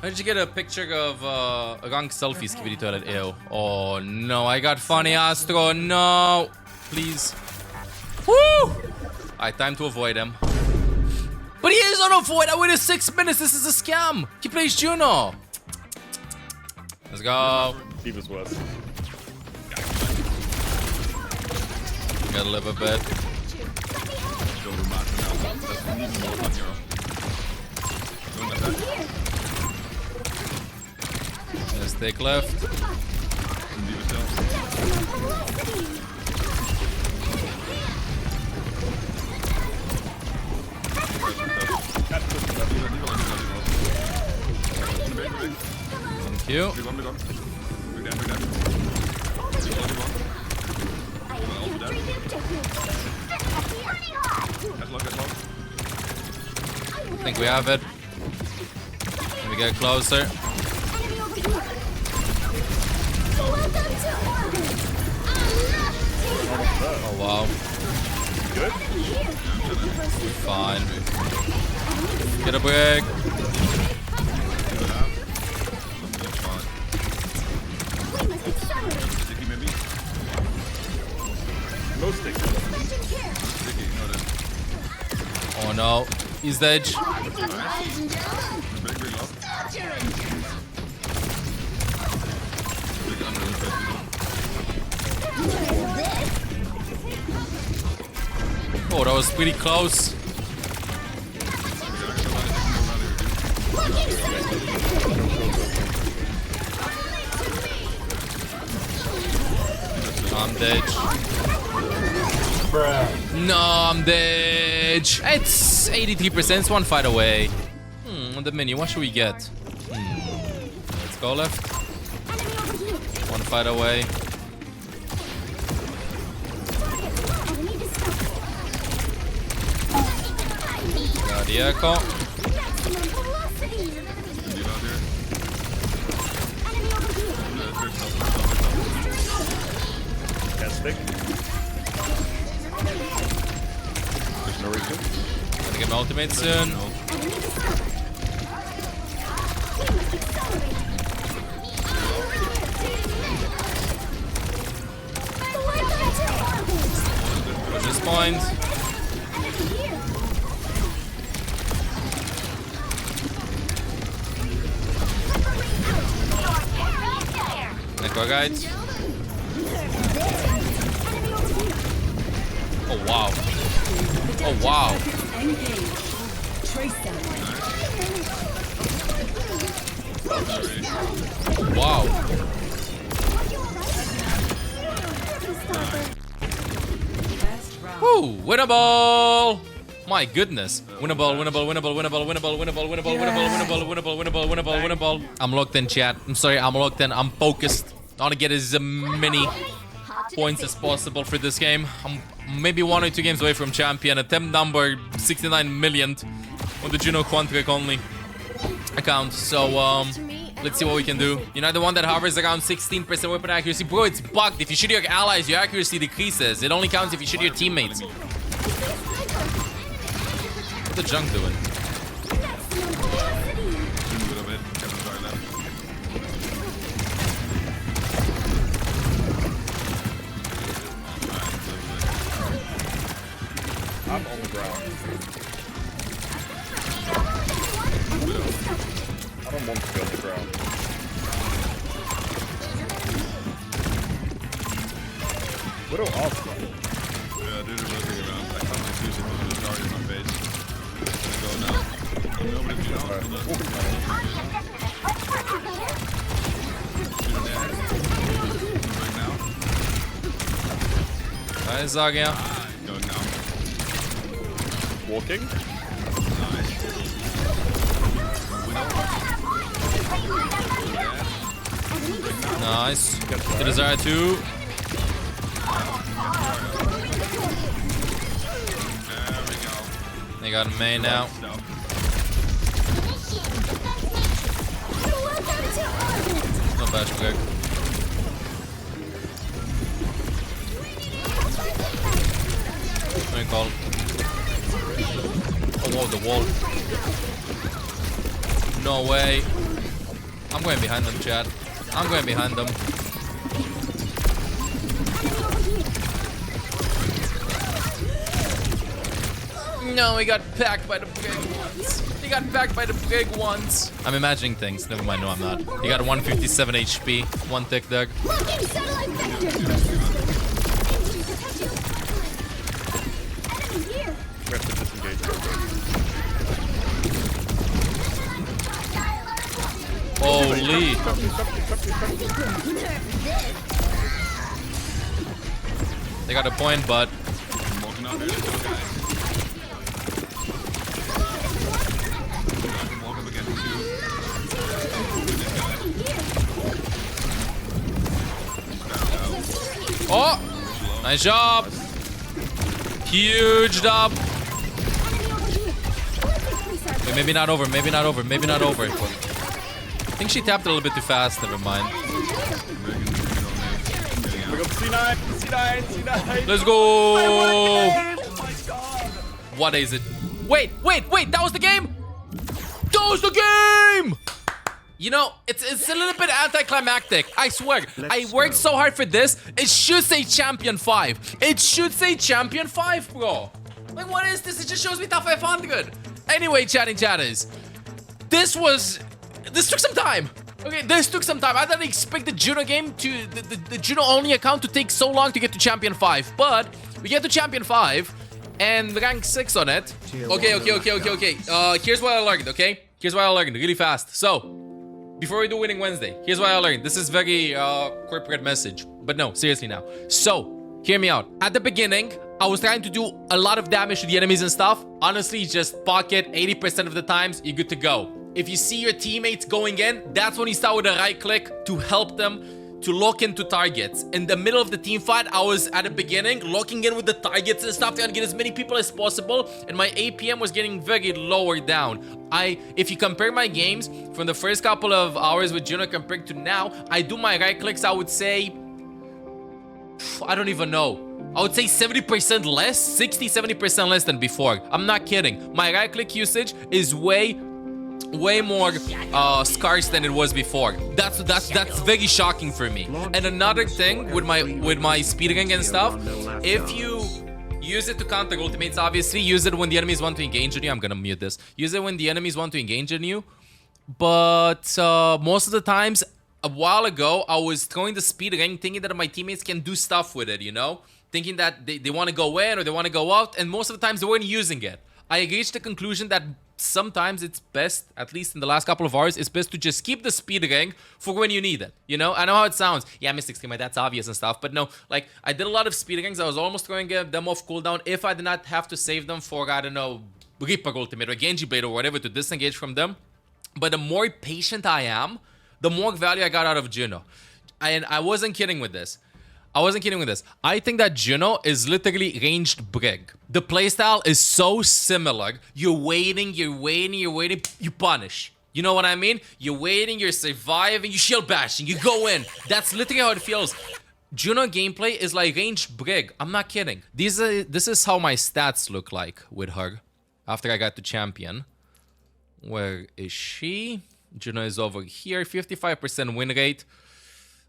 Why did you get a picture of a gang selfie skibidi toilet? Ew. Oh no, I got funny Astro. No. Please. Woo! Alright, time to avoid him. But he is on avoid. I waited 6 minutes. This is a scam. He plays Juno. Let's go. He was worse. Gotta live a bit. Let's take left. Thank you. I think we have it. Let me get closer. Oh wow. Good? Fine. Get a break. No stick. Oh no. He's the edge. Oh, that was pretty close. I'm dead. No, I'm dead. It's 83%. It's one fight away. On the menu, what should we get? Let's go left. One fight away. Got the echo. Stick. There's no reason. Gonna get my ultimate soon. Push this point. Necro guides. Oh wow. Oh wow. Wow. Woo! Winnable! My goodness. Winnable, winnable, winnable, winnable, winnable, winnable, winnable, winnable, winnable, winnable, winnable, winnable, winnable. I'm locked in, chat. I'm sorry, I'm locked in. I'm focused. I want to get as many points as possible for this game. I'm maybe 1 or 2 games away from champion. Attempt number 69 million on the Juno Quantric only account. So, let's see what we can do. You're not the one that hovers around 16% weapon accuracy. Bro, it's bugged. If you shoot your allies, your accuracy decreases. It only counts if you shoot your teammates. What's the junk doing? I'm on the ground. I don't want to be on the ground. Widow off. Yeah, dude, are looking around. I can't really use it because it's already in my face. I'm gonna go now. Nobody's now. Right, Zagia. Going now. Walking. Nice. The Desire 2. They got main now. No bash quick. No call. Oh, whoa, the wall. No way. I'm going behind them, chat. I'm going behind them. No, he got packed by the big ones. He got packed by the big ones. I'm imagining things. Never mind. No, I'm not. He got 157 HP. One tick dog. Locking satellite vector. Enemy here. We have to disengage real quick. Holy. They got a point, but I'm walking out there. There's no guy. I can walk up against you. This guy. oh, nice job. Huge dub. Wait, maybe not over. Maybe not over. Maybe not over. I think she tapped a little bit too fast. Never mind. We got C9, C9, C9. Let's go. Oh my god. What is it? Wait. That was the game? That was the game! You know, it's a little bit anticlimactic. I swear. I worked so hard for this. It should say Champion 5. It should say Champion 5, bro. Like, what is this? It just shows me top 500. Anyway, chatting chatters. This took some time. Okay, this took some time. I didn't expect the Juno game to, the Juno only account to take so long to get to Champion 5. But we get to Champion 5 and rank 6 on it. Okay. Here's what I learned, okay? Here's what I learned really fast. So, before we do Winning Wednesday, here's what I learned. This is very corporate message. But no, seriously now. So, hear me out. At the beginning, I was trying to do a lot of damage to the enemies and stuff. Honestly, just pocket 80% of the times, you're good to go. If you see your teammates going in, that's when you start with a right click to help them to lock into targets. In the middle of the team fight, I was at the beginning locking in with the targets and stuff, trying to get as many people as possible, and my APM was getting very lower down. If you compare my games from the first couple of hours with Juno compared to now, I do my right clicks, I would say, I don't even know. I would say 70% less, 60-70% less than before. I'm not kidding. My right click usage is way more scarce than it was before. That's very shocking for me. And another thing with my speeding and stuff, if you use it to counter ultimates, obviously use it when the enemies want to engage on you. I'm gonna mute this. Use it when the enemies want to engage on you. But most of the times, a while ago, I was throwing the speed ring thinking that my teammates can do stuff with it, you know? Thinking that they want to go in or they want to go out, and most of the times they weren't using it. I reached the conclusion that sometimes it's best, at least in the last couple of hours, it's best to just keep the speed ring for when you need it. You know, I know how it sounds. Yeah, Mystic Screamer, that's obvious and stuff. But no, like, I did a lot of speed rings. I was almost throwing them off cooldown if I did not have to save them for, I don't know, Reaper Ultimate or Genji Blade or whatever to disengage from them. But the more patient I am, the more value I got out of Juno. And I wasn't kidding with this. I think that Juno is literally ranged Brig. The playstyle is so similar. You're waiting, you punish. You know what I mean? You're waiting, you're surviving, you shield bashing, you go in. That's literally how it feels. Juno gameplay is like ranged Brig. I'm not kidding. This is how my stats look like with her after I got to champion. Where is she? Juno is over here, 55% win rate.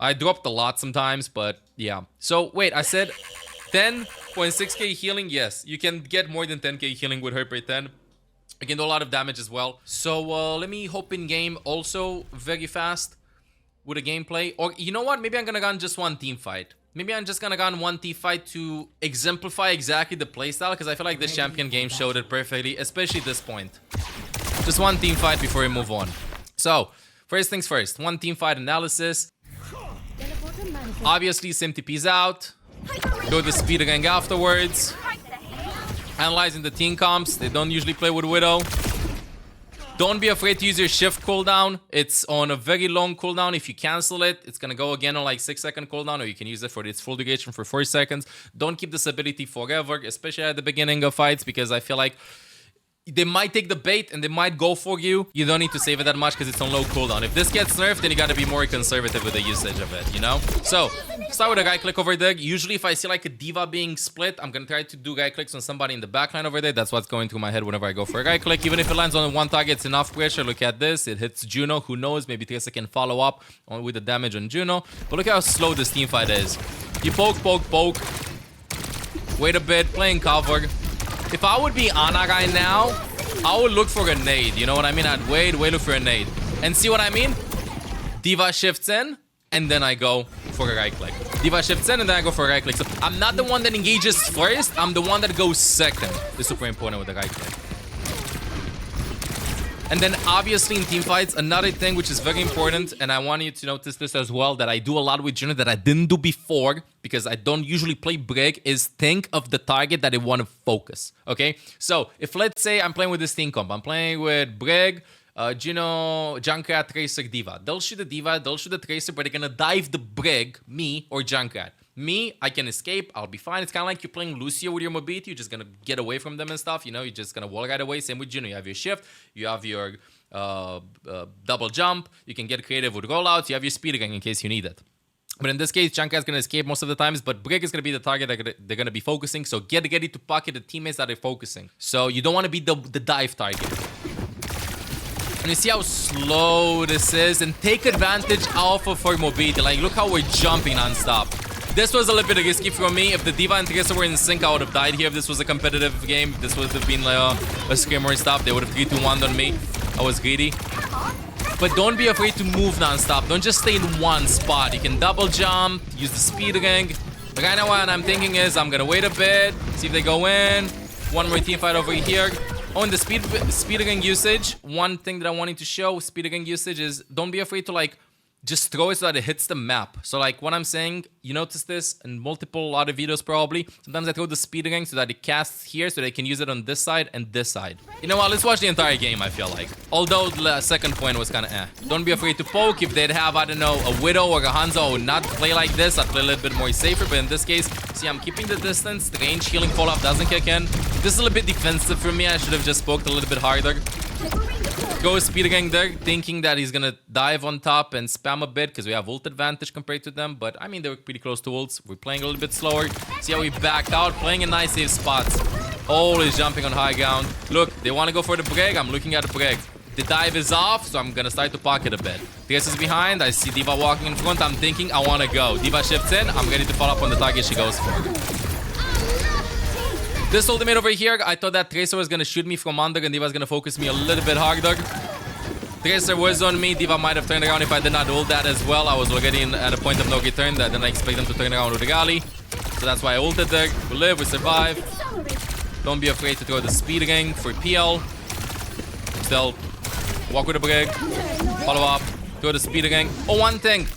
I dropped a lot sometimes, but yeah. So, wait, I said 10.6k healing? Yes, you can get more than 10k healing with her per 10. You can do a lot of damage as well. So, let me hop in game also very fast with a gameplay. Or, you know what? Maybe I'm gonna go on just one team fight. Maybe I'm just gonna go on one team fight to exemplify exactly the playstyle, because I feel like this champion game showed it perfectly, especially this point. Just one team fight before we move on. So, first things first, one team fight analysis. Obviously, SimTP's out. Go to speed ring afterwards. Analyzing the team comps. They don't usually play with Widow. Don't be afraid to use your shift cooldown. It's on a very long cooldown. If you cancel it, it's gonna go again on like 6-second cooldown, or you can use it for its full duration for 4 seconds. Don't keep this ability forever, especially at the beginning of fights, because I feel like they might take the bait and they might go for you. You don't need to save it that much because it's on low cooldown. If this gets nerfed, then you gotta be more conservative with the usage of it, you know? So, start with a right click over there. Usually if I see like a diva being split, I'm gonna try to do right clicks on somebody in the backline over there. That's what's going through my head whenever I go for a right click. Even if it lands on one target, it's enough pressure. Look at this. It hits Juno. Who knows? Maybe Tracer can follow up with the damage on Juno. But look how slow this team fight is. You poke, poke, poke. Wait a bit. Playing cover. If I would be Ana right now, I would look for a nade. You know what I mean? I'd wait, look for a nade. And see what I mean? Diva shifts in, and then I go for a right click. Diva shifts in, and then I go for a right click. So I'm not the one that engages first. I'm the one that goes second. It's super important with the right click. And then obviously in teamfights, another thing which is very important, and I want you to notice this as well, that I do a lot with Juno that I didn't do before, because I don't usually play Brig, is think of the target that I want to focus, okay? So if let's say I'm playing with this team comp, I'm playing with Brig, Juno, Junkrat, Tracer, Diva. They'll shoot the Diva, they'll shoot the Tracer, but they're gonna dive the Brig, me, or Junkrat. Me, I can escape, I'll be fine. It's kind of like you're playing Lucio with your mobility. You're just going to get away from them and stuff. You know, you're just going to wall right away. Same with Juno. You have your shift. You have your double jump. You can get creative with rollouts. You have your speed gun in case you need it. But in this case, Junkrat's going to escape most of the times. But Brig is going to be the target that they're going to be focusing. So get ready to pocket the teammates that are focusing. So you don't want to be the dive target. And you see how slow this is. And take advantage off of her mobility. Like, look how we're jumping non-stop. This was a little bit risky for me. If the Diva and Tracer were in sync, I would have died here. If this was a competitive game, this would have been like a screamer and stuff. They would have 3-2-1 on me. I was greedy. But don't be afraid to move non-stop. Don't just stay in one spot. You can double jump, use the speed ring. But right now what I'm thinking is I'm going to wait a bit, see if they go in. One more team fight over here. Oh, and the speed ring usage, one thing that I wanted to show, speed ring usage, is don't be afraid to like just throw it so that it hits the map. So like what I'm saying, you notice this in multiple other videos probably. Sometimes I throw the speed ring so that it casts here so they can use it on this side and this side. You know what, let's watch the entire game, I feel like. Although the second point was kind of eh. Don't be afraid to poke. If they'd have, I don't know, a Widow or a Hanzo, I would not play like this. I'd play a little bit more safer. But in this case, see, I'm keeping the distance. The range healing fall-off doesn't kick in. This is a little bit defensive for me. I should have just poked a little bit harder. Go speed gang there, thinking that he's gonna dive on top and spam a bit because we have ult advantage compared to them. But I mean, they were pretty close to ults. We're playing a little bit slower. See how we back out, playing in nice safe spots. Always jumping on high ground. Look, they want to go for the Brig. I'm looking at the Brig. The dive is off, so I'm gonna start to pocket a bit. Trace is behind. I see Diva walking in front. I'm thinking I want to go. Diva shifts in. I'm ready to follow up on the target she goes for. This ultimate over here, I thought that Tracer was going to shoot me from under and Diva was going to focus me a little bit harder. Tracer was on me. Diva might have turned around if I did not ult that as well. I was already at a point of no return. Then I expect them to turn around with the rally. So that's why I ulted there. We live, we survive. Don't be afraid to throw the speed ring for PL. Still, walk with the Brig. Follow up. Throw the speed ring. Oh, one thing,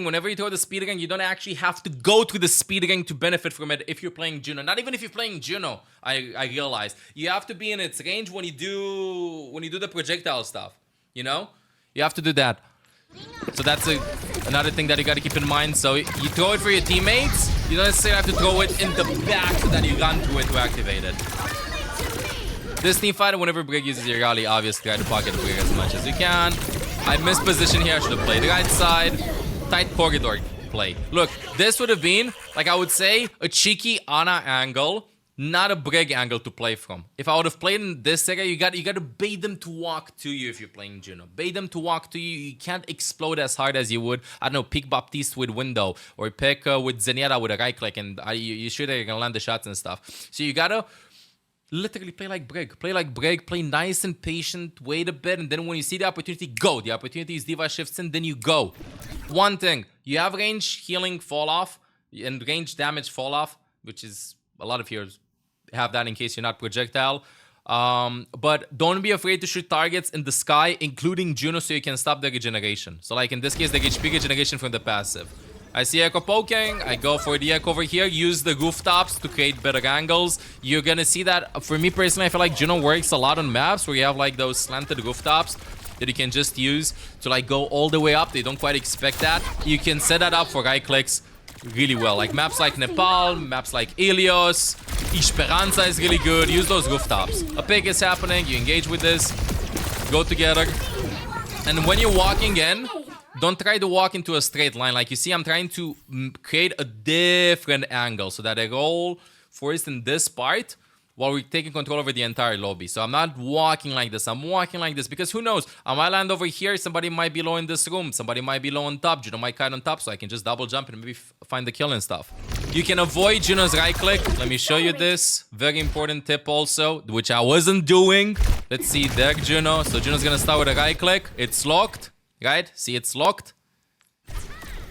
whenever you throw the speed ring, you don't actually have to go to the speed ring to benefit from it if you're playing Juno. Not even if you're playing Juno, I realized. You have to be in its range when you do the projectile stuff, you know? You have to do that. So that's another thing that you got to keep in mind. So you throw it for your teammates. You don't necessarily have to throw it in the back so that you run through it to activate it. This team fight, whenever Brig uses your rally, obviously try to pocket the Brig as much as you can. I missed position here. I should have played the right side. Tight corridor play. Look, this would have been, like I would say, a cheeky Ana angle, not a Brig angle to play from. If I would have played in this area, you got to bait them to walk to you if you're playing Juno. Bait them to walk to you. You can't explode as hard as you would. I don't know, pick Baptiste with window or pick with Zenyatta with a right click, and you're sure they're gonna land the shots and stuff. So you gotta literally play like Brig. Play like Brig. Play nice and patient. Wait a bit. And then when you see the opportunity, go. The opportunity is Diva shifts in. Then you go. One thing. You have range healing fall off. And range damage fall off. Which is a lot of heroes have that in case you're not projectile. But don't be afraid to shoot targets in the sky, including Juno, so you can stop the regeneration. So like in this case, the HP regeneration from the passive. I see Echo poking. I go for the Echo over here. Use the rooftops to create better angles. You're gonna see that, for me personally, I feel like Juno works a lot on maps where you have like those slanted rooftops that you can just use to like go all the way up. They don't quite expect that. You can set that up for right clicks really well. Like maps like Nepal, maps like Ilios, Esperanza is really good. Use those rooftops. A pick is happening. You engage with this. Go together. And when you're walking in, don't try to walk into a straight line. Like you see, I'm trying to create a different angle so that I roll first in this part while we're taking control over the entire lobby. So I'm not walking like this. I'm walking like this because who knows? I might land over here. Somebody might be low in this room. Somebody might be low on top. Juno might kite on top, so I can just double jump and maybe find the kill and stuff. You can avoid Juno's right click. Let me show you this. Very important tip also, which I wasn't doing. Let's see there, Juno. So Juno's gonna start with a right click. It's locked, right? See, it's locked.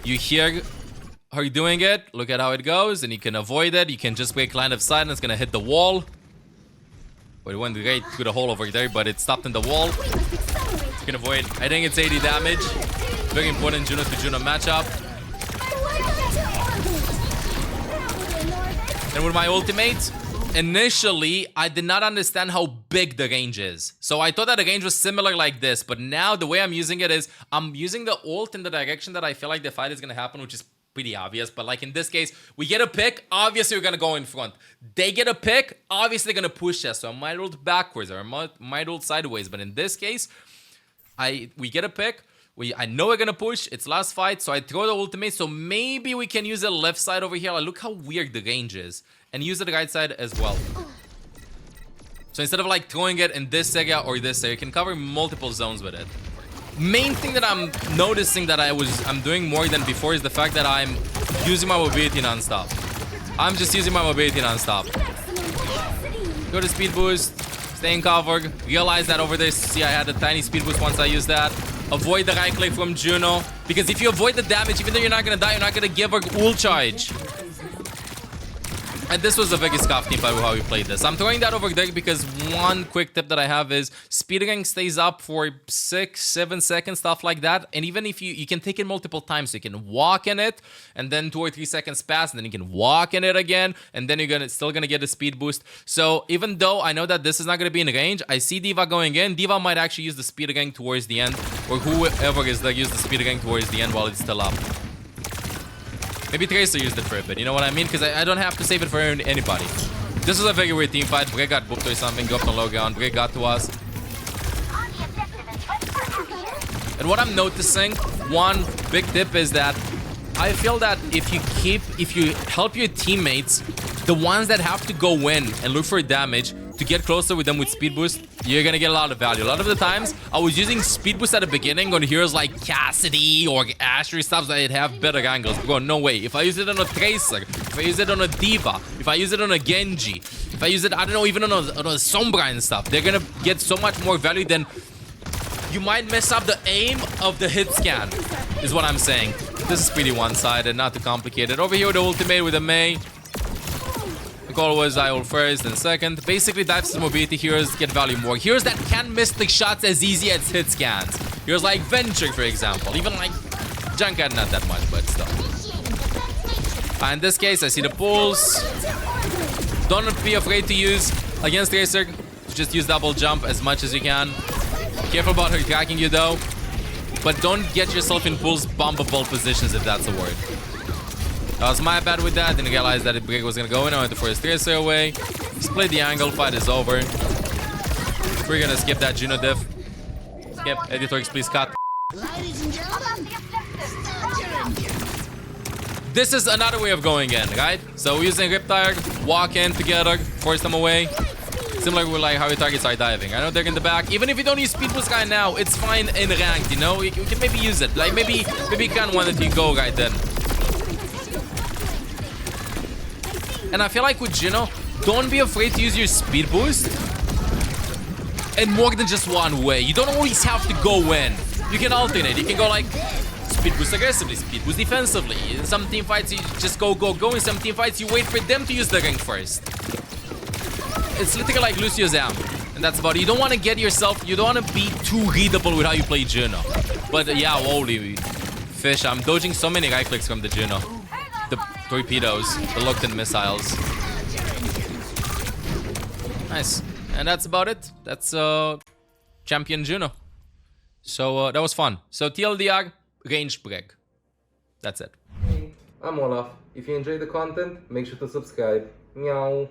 You hear her doing it. Look at how it goes, and you can avoid it. You can just break line of sight, and it's gonna hit the wall. But it went right through the hole over there, but it stopped in the wall. You can avoid. I think it's 80 damage. Very important Juno to Juno matchup. And with my ultimate, initially, I did not understand how big the range is. So I thought that the range was similar like this, but now the way I'm using it is I'm using the ult in the direction that I feel like the fight is gonna happen, which is pretty obvious. But like in this case, we get a pick, obviously we're gonna go in front. They get a pick, obviously they're gonna push us. So I might ult backwards or I might ult sideways. But in this case, we get a pick. I know we're gonna push. It's last fight, so I throw the ultimate. So maybe we can use the left side over here. Like, look how weird the range is. And use the right side as well. So instead of like throwing it in this area or this area, you can cover multiple zones with it. Main thing that I'm noticing that I'm doing more than before is the fact that I'm using my mobility non-stop. I'm just using my mobility non-stop. Go to speed boost, stay in cover, realize that over there, see I had a tiny speed boost once I used that. Avoid the right click from Juno, because if you avoid the damage, even though you're not gonna die, you're not gonna give her ult charge. And this was the biggest scuff team by how we played this. I'm throwing that over there because one quick tip that I have is speed rank stays up for 6-7 seconds, stuff like that. And even if you can take it multiple times, so you can walk in it and then 2 or 3 seconds pass and then you can walk in it again and then you're still gonna get a speed boost. So even though I know that this is not gonna be in range, I see D.Va going in. D.Va might actually use the speed rank towards the end, or whoever is there use the speed rank towards the end while it's still up. Maybe Tracer used it for a bit, you know what I mean? Because I don't have to save it for anybody. This was a very weird team fight. Brig got booped or something, dropped on low ground. Brig got to us. And what I'm noticing, one big tip is that I feel that if you help your teammates, the ones that have to go in and look for damage, to get closer with them with speed boost, you're gonna get a lot of value. A lot of the times, I was using speed boost at the beginning on heroes like Cassidy or Asher stuff that have better angles. Bro, no way. If I use it on a Tracer, if I use it on a D.Va, if I use it on a Genji, if I use it, I don't know, even on a Sombra and stuff, they're gonna get so much more value than you might mess up the aim of the hit scan, is what I'm saying. This is pretty one-sided, not too complicated. Over here with the ultimate with a Mei. The goal was I ult first and second. Basically, dives to mobility heroes get value more. Heroes that can't miss the shots as easy as hit scans. Heroes like Venture, for example. Even like Junkrat, not that much, but still. In this case, I see the pulls. Don't be afraid to use against Tracer. Just use double jump as much as you can. Careful about her tracking you though. But don't get yourself in pulls bumpable positions, if that's a word. That was my bad with that. Didn't realize that Brig was gonna go in. I went to force Tracer away. Split the angle. Fight is over. We're gonna skip that Juno diff. Skip. Editors, please cut. This is another way of going in, right? So we're using Riptide, walk in together, force them away. Similar with like how your targets are diving. I know they're in the back. Even if you don't use speed boost right now, it's fine in ranked, you know? You can maybe use it. Like maybe you can want it to go right then. And I feel like with Juno, don't be afraid to use your speed boost in more than just one way. You don't always have to go in. You can alternate. You can go like speed boost aggressively, speed boost defensively. In some team fights, you just go. In some team fights, you wait for them to use the ring first. It's literally like Lucio's Am. And that's about it. You don't want to get yourself, you don't want to be too readable with how you play Juno. But yeah, holy fish. I'm dodging so many right clicks from the Juno. The torpedoes, the locked-in missiles. Nice. And that's about it. That's champion Juno. So that was fun. So TLDR, ranged Brig. That's it. Hey, I'm Olaf. If you enjoyed the content, make sure to subscribe. Meow.